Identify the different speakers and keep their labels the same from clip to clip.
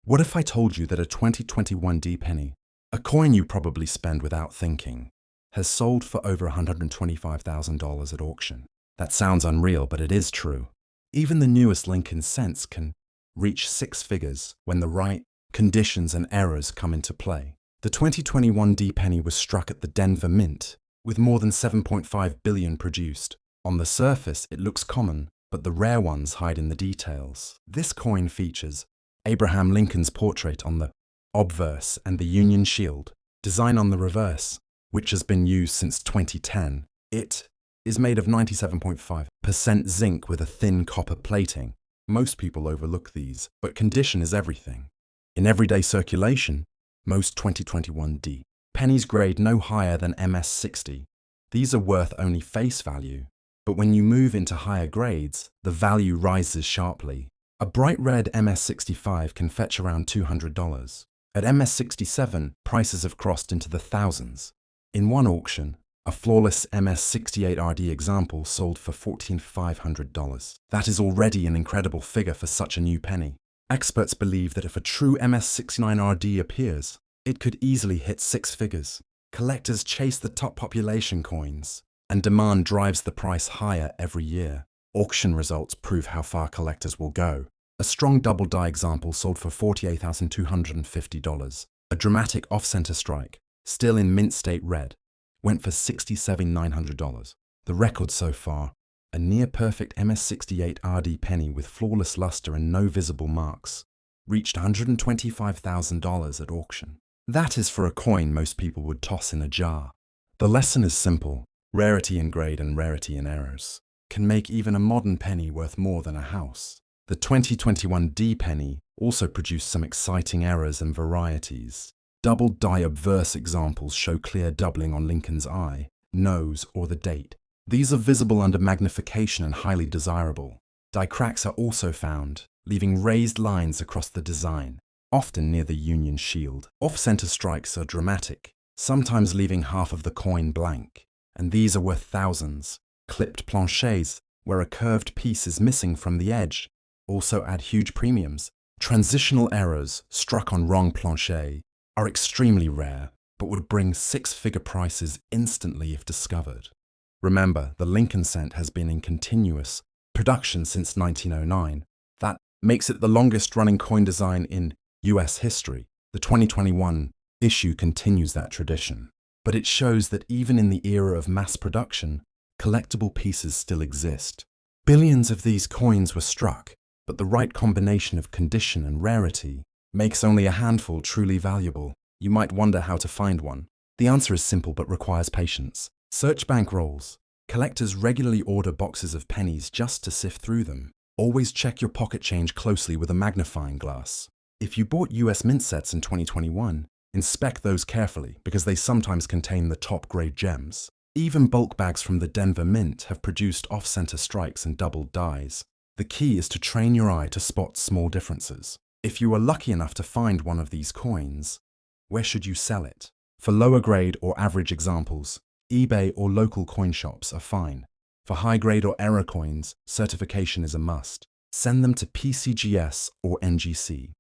Speaker 1: What if I told you that a 2021 D penny, a coin you probably spend without thinking, has sold for over $125,000 at auction? That sounds unreal, but it is true. Even the newest Lincoln cents can reach six figures when the right conditions and errors come into play. The 2021 D penny was struck at the Denver Mint, with more than 7.5 billion produced. On the surface, it looks common, but the rare ones hide in the details. This coin features Abraham Lincoln's portrait on the obverse and the Union Shield, design on the reverse, which has been used since 2010. It is made of 97.5% zinc with a thin copper plating. Most people overlook these, but condition is everything. In everyday circulation, most 2021 D pennies grade no higher than MS60. These are worth only face value, but when you move into higher grades, the value rises sharply. A bright red MS65 can fetch around $200. At MS67, prices have crossed into the thousands. In one auction, a flawless MS68RD example sold for $14,500. That is already an incredible figure for such a new penny. Experts believe that if a true MS69RD appears, it could easily hit six figures. Collectors chase the top population coins, and demand drives the price higher every year. Auction results prove how far collectors will go. A strong double die example sold for $48,250. A dramatic off-center strike, still in mint state red, went for $67,900. The record so far, a near-perfect MS68 RD penny with flawless luster and no visible marks, reached $125,000 at auction. That is for a coin most people would toss in a jar. The lesson is simple. Rarity in grade and rarity in errors can make even a modern penny worth more than a house. The 2021 D penny also produced some exciting errors and varieties. Double die obverse examples show clear doubling on Lincoln's eye, nose, or the date. These are visible under magnification and highly desirable. Die cracks are also found, leaving raised lines across the design, often near the Union Shield. Off-center strikes are dramatic, sometimes leaving half of the coin blank, and these are worth thousands. Clipped planchets, where a curved piece is missing from the edge, also add huge premiums. Transitional errors struck on wrong planchet are extremely rare, but would bring six-figure prices instantly if discovered. Remember, the Lincoln cent has been in continuous production since 1909. That makes it the longest-running coin design in US history. The 2021 issue continues that tradition, but it shows that even in the era of mass production, collectible pieces still exist. Billions of these coins were struck, but the right combination of condition and rarity makes only a handful truly valuable. You might wonder how to find one. The answer is simple but requires patience. Search bankrolls. Collectors regularly order boxes of pennies just to sift through them. Always check your pocket change closely with a magnifying glass. If you bought US mint sets in 2021, inspect those carefully because they sometimes contain the top-grade gems. Even bulk bags from the Denver Mint have produced off-center strikes and doubled dies. The key is to train your eye to spot small differences. If you are lucky enough to find one of these coins, where should you sell it? For lower grade or average examples, eBay or local coin shops are fine. For high grade or error coins, certification is a must. Send them to PCGS or NGC.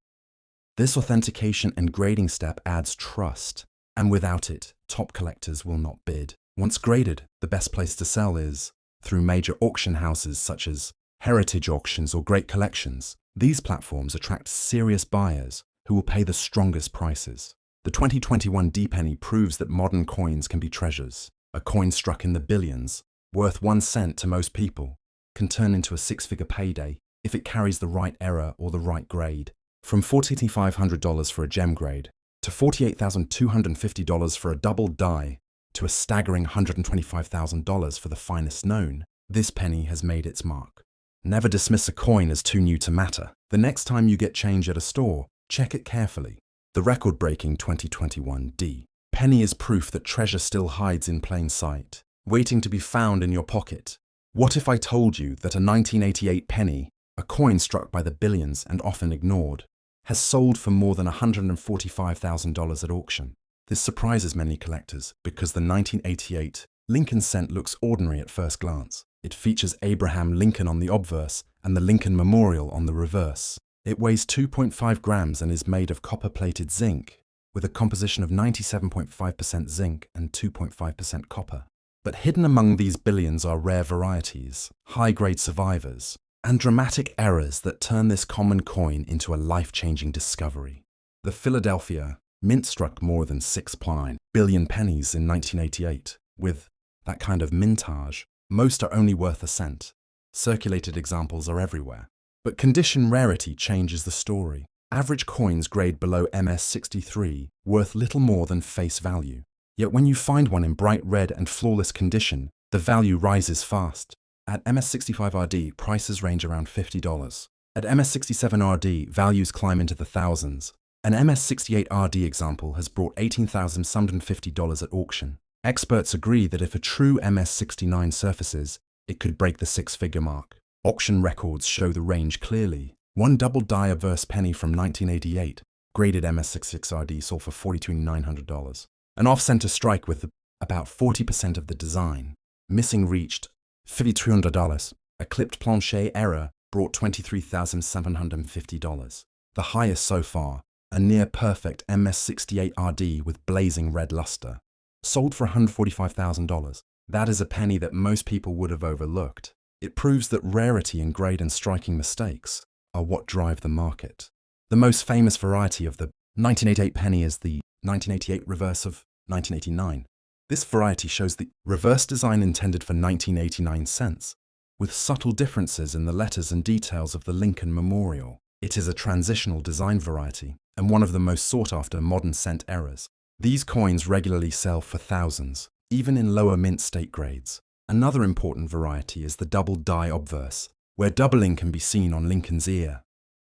Speaker 1: This authentication and grading step adds trust, and without it, top collectors will not bid. Once graded, the best place to sell is through major auction houses such as Heritage Auctions or Great Collections. These platforms attract serious buyers who will pay the strongest prices. The 2021 D penny proves that modern coins can be treasures. A coin struck in the billions, worth 1 cent to most people, can turn into a six-figure payday if it carries the right error or the right grade. From $14,500 for a gem grade to $48,250 for a double die, to a staggering $125,000 for the finest known, this penny has made its mark. Never dismiss a coin as too new to matter. The next time you get change at a store, check it carefully. The record-breaking 2021 D penny is proof that treasure still hides in plain sight, waiting to be found in your pocket. What if I told you that a 1988 penny, a coin struck by the billions and often ignored, has sold for more than $145,000 at auction? This surprises many collectors because the 1988 Lincoln cent looks ordinary at first glance. It features Abraham Lincoln on the obverse and the Lincoln Memorial on the reverse. It weighs 2.5 grams and is made of copper-plated zinc, with a composition of 97.5% zinc and 2.5% copper. But hidden among these billions are rare varieties, high-grade survivors, and dramatic errors that turn this common coin into a life-changing discovery. The Philadelphia Mint struck more than 6.9 billion pennies in 1988. With that kind of mintage, most are only worth a cent. Circulated examples are everywhere. But condition rarity changes the story. Average coins grade below MS63 worth little more than face value. Yet when you find one in bright red and flawless condition, the value rises fast. At MS65RD, prices range around $50. At MS67RD, values climb into the thousands. An MS68RD example has brought $18,750 at auction. Experts agree that if a true MS69 surfaces, it could break the six-figure mark. Auction records show the range clearly. One double-die obverse penny from 1988, graded MS66RD, sold for $42,900. An off-center strike with about 40% of the design missing reached $5,200. A clipped plancher error brought $23,750. The highest so far, a near-perfect MS68RD with blazing red luster, sold for $145,000. That is a penny that most people would have overlooked. It proves that rarity and grade and striking mistakes are what drive the market. The most famous variety of the 1988 penny is the 1988 reverse of 1989. This variety shows the reverse design intended for 1989 cents, with subtle differences in the letters and details of the Lincoln Memorial. It is a transitional design variety and one of the most sought-after modern cent errors. These coins regularly sell for thousands, even in lower mint state grades. Another important variety is the double die obverse, where doubling can be seen on Lincoln's ear,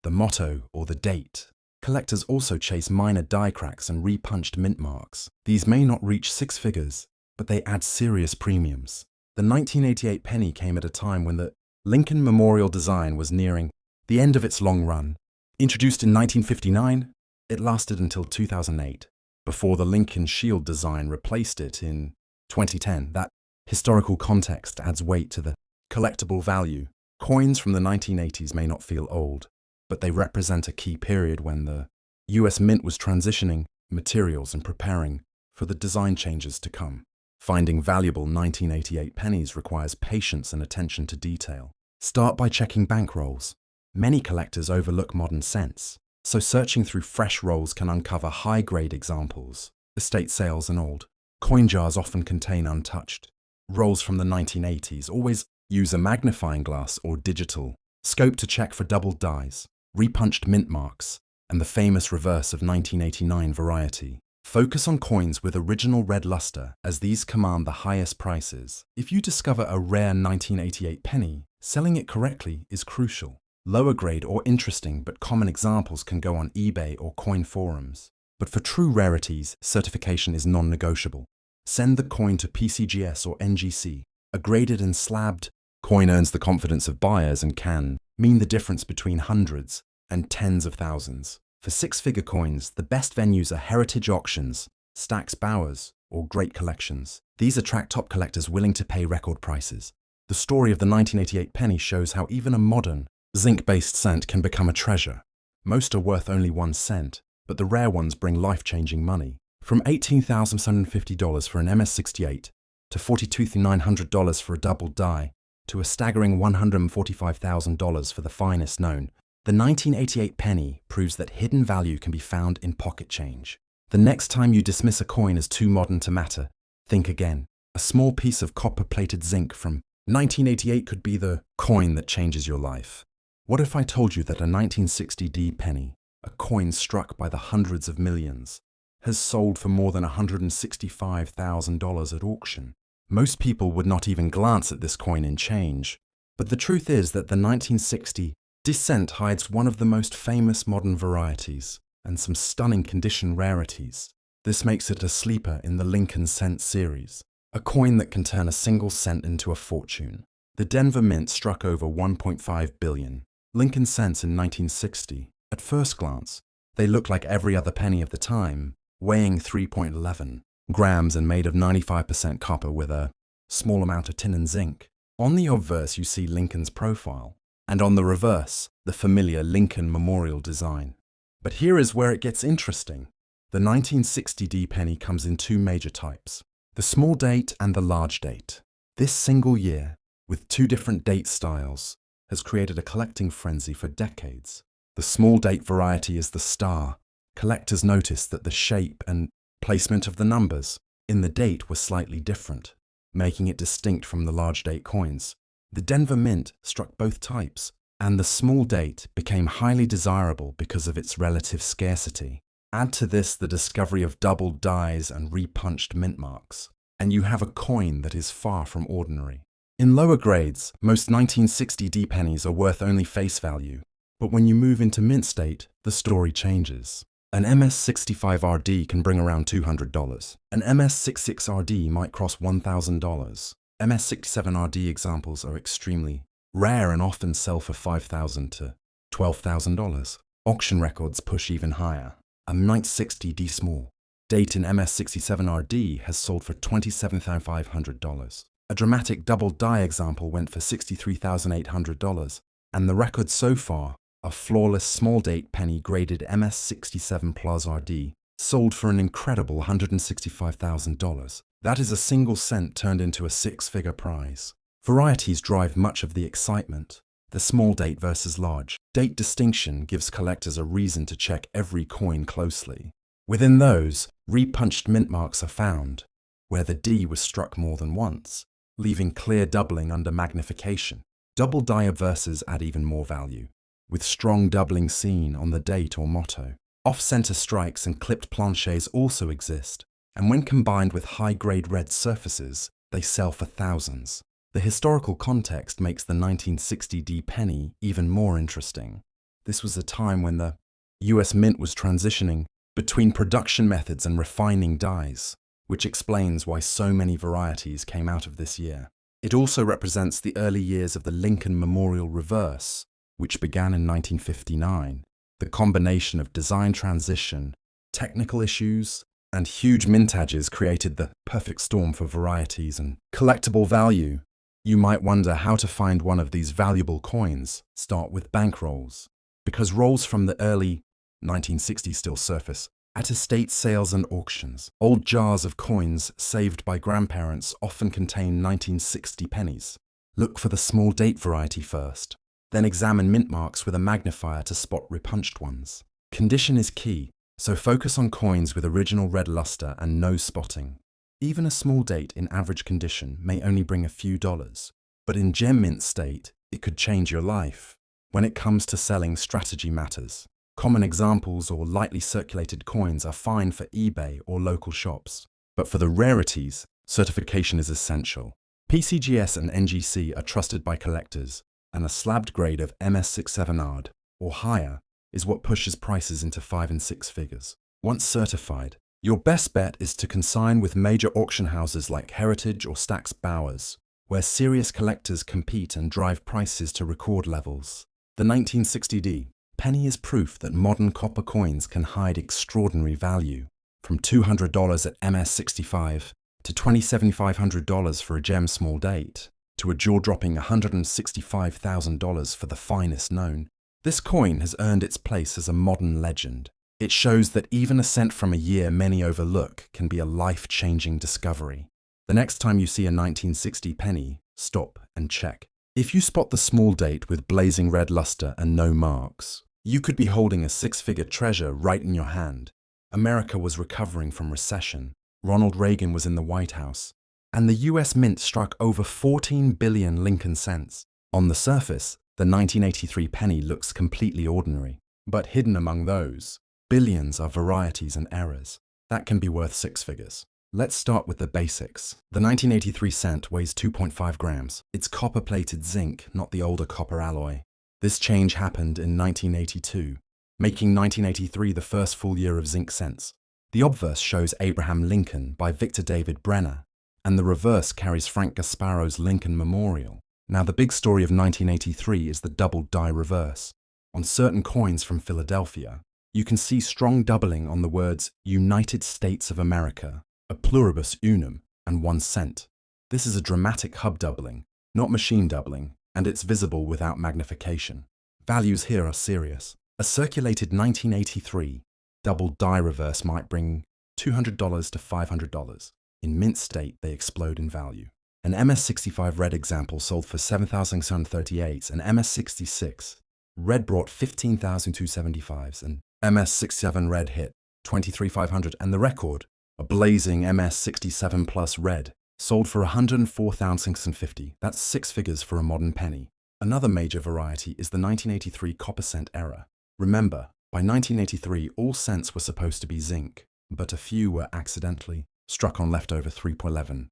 Speaker 1: the motto, or the date. Collectors also chase minor die cracks and repunched mint marks. These may not reach six figures, but they add serious premiums. The 1988 penny came at a time when the Lincoln Memorial design was nearing the end of its long run. Introduced in 1959, it lasted until 2008, before the Lincoln Shield design replaced it in 2010. That historical context adds weight to the collectible value. Coins from the 1980s may not feel old, but they represent a key period when the US Mint was transitioning materials and preparing for the design changes to come. Finding valuable 1988 pennies requires patience and attention to detail. Start by checking bank rolls. Many collectors overlook modern cents, so searching through fresh rolls can uncover high-grade examples. Estate sales and old coin jars often contain untouched rolls from the 1980s. Always use a magnifying glass or digital scope to check for double dies, repunched mint marks, and the famous reverse of 1989 variety. Focus on coins with original red luster, as these command the highest prices. If you discover a rare 1988 penny, selling it correctly is crucial. Lower grade or interesting but common examples can go on eBay or coin forums. But for true rarities, certification is non-negotiable. Send the coin to PCGS or NGC. A graded and slabbed coin earns the confidence of buyers and can mean the difference between hundreds and tens of thousands. For six-figure coins, the best venues are heritage auctions, Stack's Bowers, or great collections. These attract top collectors willing to pay record prices. The story of the 1988 penny shows how even a modern, zinc-based cent can become a treasure. Most are worth only 1 cent, but the rare ones bring life-changing money. From $18,750 for an MS68 to $42,900 for a double die, to a staggering $145,000 for the finest known, the 1988 penny proves that hidden value can be found in pocket change. The next time you dismiss a coin as too modern to matter, think again. A small piece of copper-plated zinc from 1988 could be the coin that changes your life. What if I told you that a 1960D penny, a coin struck by the hundreds of millions, has sold for more than $165,000 at auction? Most people would not even glance at this coin in change. But the truth is that the 1960 cent hides one of the most famous modern varieties and some stunning condition rarities. This makes it a sleeper in the Lincoln Cent series, a coin that can turn a single cent into a fortune. The Denver Mint struck over 1.5 billion Lincoln cents in 1960. At first glance, they look like every other penny of the time, weighing 3.11 grams and made of 95% copper with a small amount of tin and zinc. On the obverse, you see Lincoln's profile, and on the reverse, the familiar Lincoln Memorial design. But here is where it gets interesting. The 1960D penny comes in two major types, the small date and the large date. This single year, with two different date styles, has created a collecting frenzy for decades. The small date variety is the star. Collectors noticed that the shape and placement of the numbers in the date were slightly different, making it distinct from the large date coins. The Denver Mint struck both types, and the small date became highly desirable because of its relative scarcity. Add to this the discovery of doubled dies and repunched mint marks, and you have a coin that is far from ordinary. In lower grades, most 1960D pennies are worth only face value, but when you move into mint state, the story changes. An MS65RD can bring around $200. An MS66RD might cross $1,000. MS67RD examples are extremely rare and often sell for $5,000 to $12,000. Auction records push even higher. A 960D small date in MS67RD has sold for $27,500. A dramatic double die example went for $63,800, and the record so far, a flawless small date penny graded MS67 Plus RD, sold for an incredible $165,000. That is a single cent turned into a six-figure prize. Varieties drive much of the excitement. The small date versus large date distinction gives collectors a reason to check every coin closely. Within those, repunched mint marks are found, where the D was struck more than once, leaving clear doubling under magnification. Double die obverses add even more value, with strong doubling seen on the date or motto. Off-center strikes and clipped planchets also exist, and when combined with high-grade red surfaces, they sell for thousands. The historical context makes the 1960D penny even more interesting. This was a time when the US Mint was transitioning between production methods and refining dies, which explains why so many varieties came out of this year. It also represents the early years of the Lincoln Memorial Reverse, which began in 1959. The combination of design transition, technical issues, and huge mintages created the perfect storm for varieties and collectible value. You might wonder how to find one of these valuable coins. Start with bank rolls, because rolls from the early 1960s still surface at estate sales and auctions. Old jars of coins saved by grandparents often contain 1960 pennies. Look for the small date variety first, then examine mint marks with a magnifier to spot repunched ones. Condition is key, so focus on coins with original red luster and no spotting. Even a small date in average condition may only bring a few dollars, but in gem mint state, it could change your life. When it comes to selling, strategy matters. Common examples or lightly circulated coins are fine for eBay or local shops, but for the rarities, certification is essential. PCGS and NGC are trusted by collectors, and a slabbed grade of MS67 ARD or higher is what pushes prices into 5 and 6 figures. Once certified, your best bet is to consign with major auction houses like Heritage or Stack's Bowers, where serious collectors compete and drive prices to record levels. The 1960D penny is proof that modern copper coins can hide extraordinary value, from $200 at MS65 to $27,500 for a gem small date, to a jaw-dropping $165,000 for the finest known. This coin has earned its place as a modern legend. It shows that even a cent from a year many overlook can be a life-changing discovery. The next time you see a 1960 penny, stop and check. If you spot the small date with blazing red luster and no marks, you could be holding a six-figure treasure right in your hand. America was recovering from recession. Ronald Reagan was in the White House, and the US Mint struck over 14 billion Lincoln cents. On the surface, the 1983 penny looks completely ordinary, but hidden among those billions are varieties and errors that can be worth six figures. Let's start with the basics. The 1983 cent weighs 2.5 grams. It's copper-plated zinc, not the older copper alloy. This change happened in 1982, making 1983 the first full year of zinc cents. The obverse shows Abraham Lincoln by Victor David Brenner, and the reverse carries Frank Gasparo's Lincoln Memorial. Now, the big story of 1983 is the double die reverse. On certain coins from Philadelphia, you can see strong doubling on the words United States of America, a pluribus unum, and 1 cent. This is a dramatic hub doubling, not machine doubling, and it's visible without magnification. Values here are serious. A circulated 1983 double die reverse might bring $200 to $500. In mint state, they explode in value. An MS65 red example sold for $7,638, and MS66 red brought $15,275, and MS67 red hit $23,500, and the record, a blazing MS67 Plus red, sold for $104,650. That's six figures for a modern penny. Another major variety is the 1983 copper cent era. Remember, by 1983, all cents were supposed to be zinc, but a few were accidentally struck on leftover 3.11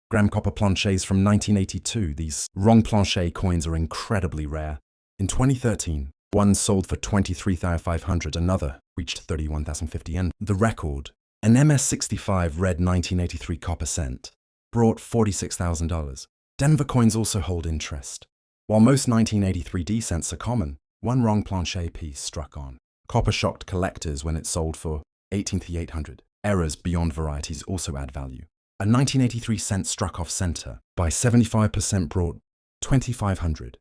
Speaker 1: gram copper planchets from 1982. These wrong planchet coins are incredibly rare. In 2013, one sold for $23,500, another reached $31,050, and the record, an MS65 red 1983 copper cent, brought $46,000. Denver coins also hold interest. While most 1983 D cents are common, one wrong planchet piece struck on copper shocked collectors when it sold for $18,800. Errors beyond varieties also add value. A 1983 cent struck off center by 75% brought $2,500.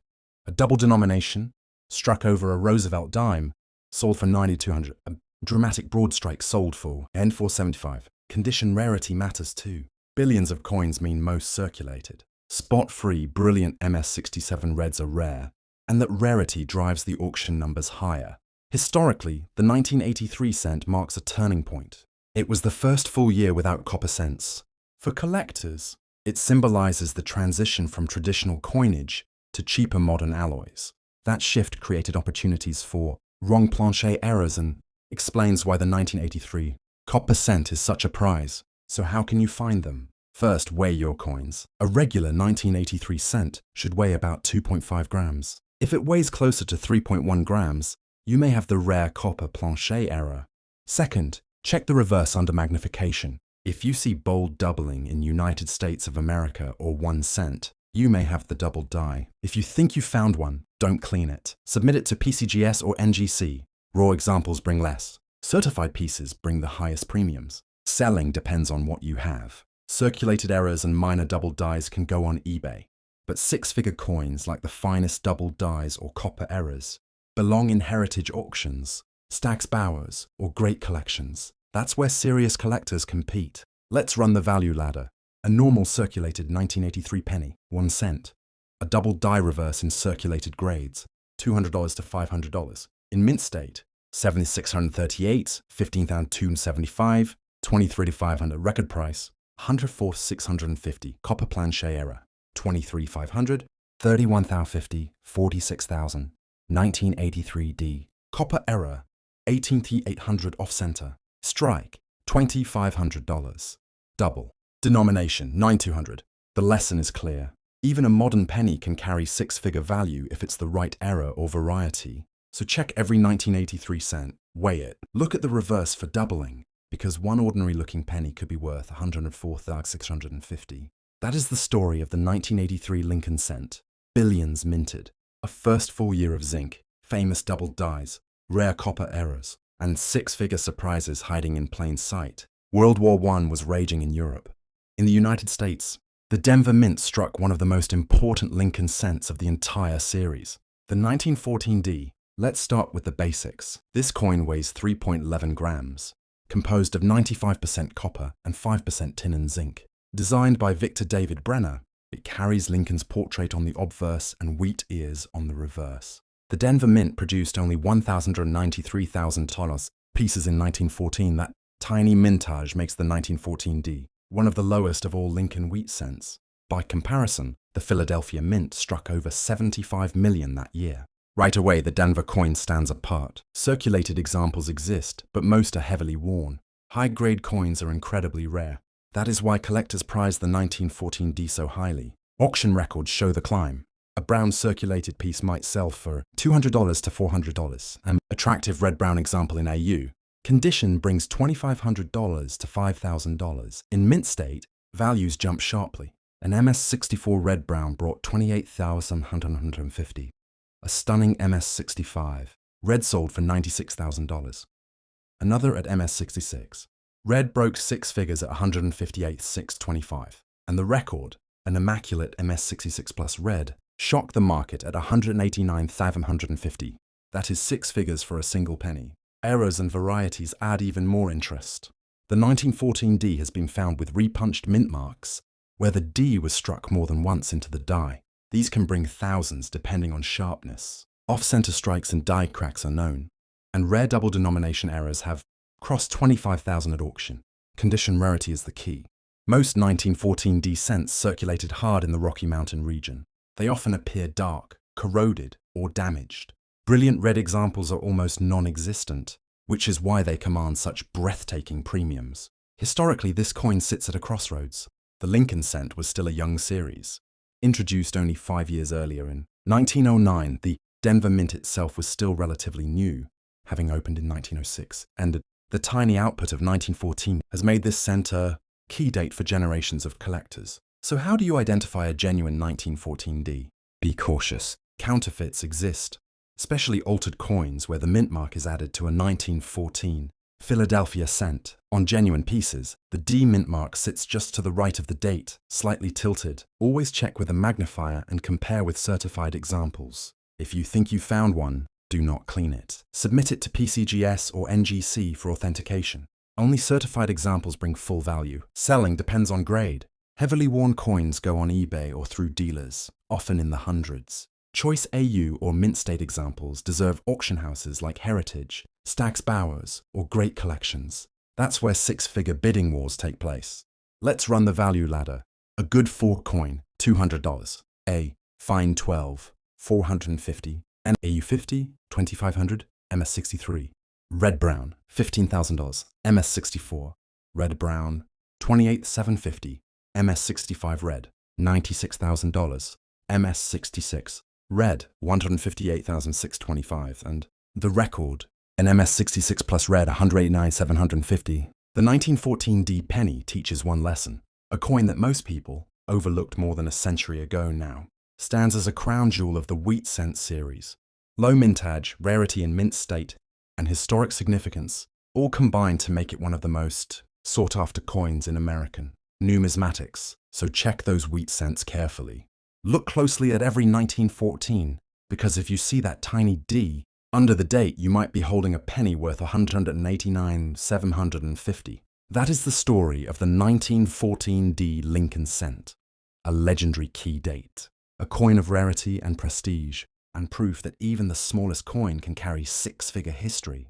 Speaker 1: A double denomination struck over a Roosevelt dime sold for $9,200. A dramatic broad strike sold for $475. Condition rarity matters too. Billions of coins mean most circulated. Spot-free, brilliant MS67 reds are rare, and that rarity drives the auction numbers higher. Historically, the 1983 cent marks a turning point. It was the first full year without copper cents. For collectors, it symbolizes the transition from traditional coinage to cheaper modern alloys. That shift created opportunities for wrong planchet errors and explains why the 1983 copper cent is such a prize. So how can you find them? First, weigh your coins. A regular 1983 cent should weigh about 2.5 grams. If it weighs closer to 3.1 grams, you may have the rare copper planchet error. Second, check the reverse under magnification. If you see bold doubling in United States of America or 1 cent, you may have the double die. If you think you found one, don't clean it. Submit it to PCGS or NGC. Raw examples bring less. Certified pieces bring the highest premiums. Selling depends on what you have. Circulated errors and minor double dies can go on eBay, but six-figure coins like the finest double dies or copper errors belong in heritage auctions, Stack's Bowers, or great collections. That's where serious collectors compete. Let's run the value ladder. A normal circulated 1983 penny, 1 cent. A double die reverse in circulated grades, $200 to $500. In mint state, $7,638, $15,275, $23,500. Record price, $104,650. Copper planchet error, $23,500, $31,050, $46,000. 1983 D. Copper error, $18,800 off center. Strike, $2,500. Double. Denomination, $9,200. The lesson is clear. Even a modern penny can carry six-figure value if it's the right error or variety. So check every 1983 cent, weigh it. Look at the reverse for doubling, because one ordinary-looking penny could be worth $104,650. That is the story of the 1983 Lincoln cent. Billions minted. A first full year of zinc, famous double dies, rare copper errors, and six-figure surprises hiding in plain sight. World War I was raging in Europe. In the United States, the Denver Mint struck one of the most important Lincoln cents of the entire series, the 1914 D. Let's start with the basics. This coin weighs 3.11 grams, composed of 95% copper and 5% tin and zinc. Designed by Victor David Brenner, it carries Lincoln's portrait on the obverse and wheat ears on the reverse. The Denver Mint produced only 1,093,000 pieces in 1914. That tiny mintage makes the 1914 D one of the lowest of all Lincoln wheat cents. By comparison, the Philadelphia Mint struck over 75 million that year. Right away, the Denver coin stands apart. Circulated examples exist, but most are heavily worn. High-grade coins are incredibly rare. That is why collectors prize the 1914 D so highly. Auction records show the climb. A brown circulated piece might sell for $200 to $400. An attractive red-brown example in AU. Condition brings $2,500 to $5,000. In mint state, values jump sharply. An MS64 red-brown brought $28,150. A stunning MS65. Red sold for $96,000. Another at MS66. Red broke six figures at $158,625. And the record, an immaculate MS66 Plus red, shocked the market at 189,750. That is 6 figures for a single penny. Errors and varieties add even more interest. The 1914D has been found with repunched mint marks, where the D was struck more than once into the die. These can bring thousands depending on sharpness. Off-center strikes and die cracks are known, and rare double denomination errors have crossed 25,000 at auction. Condition rarity is the key. Most 1914D cents circulated hard in the Rocky Mountain region. They often appear dark, corroded, or damaged. Brilliant red examples are almost non-existent, which is why they command such breathtaking premiums. Historically, this coin sits at a crossroads. The Lincoln cent was still a young series. Introduced only 5 years earlier in 1909, the Denver Mint itself was still relatively new, having opened in 1906, and the tiny output of 1914 has made this cent a key date for generations of collectors. So how do you identify a genuine 1914D? Be cautious. Counterfeits exist, especially altered coins where the mint mark is added to a 1914 Philadelphia cent. On genuine pieces, the D mint mark sits just to the right of the date, slightly tilted. Always check with a magnifier and compare with certified examples. If you think you found one, do not clean it. Submit it to PCGS or NGC for authentication. Only certified examples bring full value. Selling depends on grade. Heavily worn coins go on eBay or through dealers, often in the hundreds. Choice AU or mint state examples deserve auction houses like Heritage, Stack's Bowers, or Great Collections. That's where six-figure bidding wars take place. Let's run the value ladder. A good fork coin, $200. A fine 12, $450. And AU50, $2,500. MS63. Red brown, $15,000. MS64. Red brown, $28,750. MS65 red, $96,000. MS66. Red, $158,625, and the record, an MS66 plus red, $189,750. The 1914D penny teaches one lesson. A coin that most people, overlooked more than a century ago now, stands as a crown jewel of the wheat cent series. Low mintage, rarity in mint state, and historic significance all combine to make it one of the most sought-after coins in American numismatics, so check those wheat cents carefully. Look closely at every 1914, because if you see that tiny D under the date, you might be holding a penny worth $189,750. That is the story of the 1914D Lincoln cent, a legendary key date, a coin of rarity and prestige, and proof that even the smallest coin can carry six-figure history.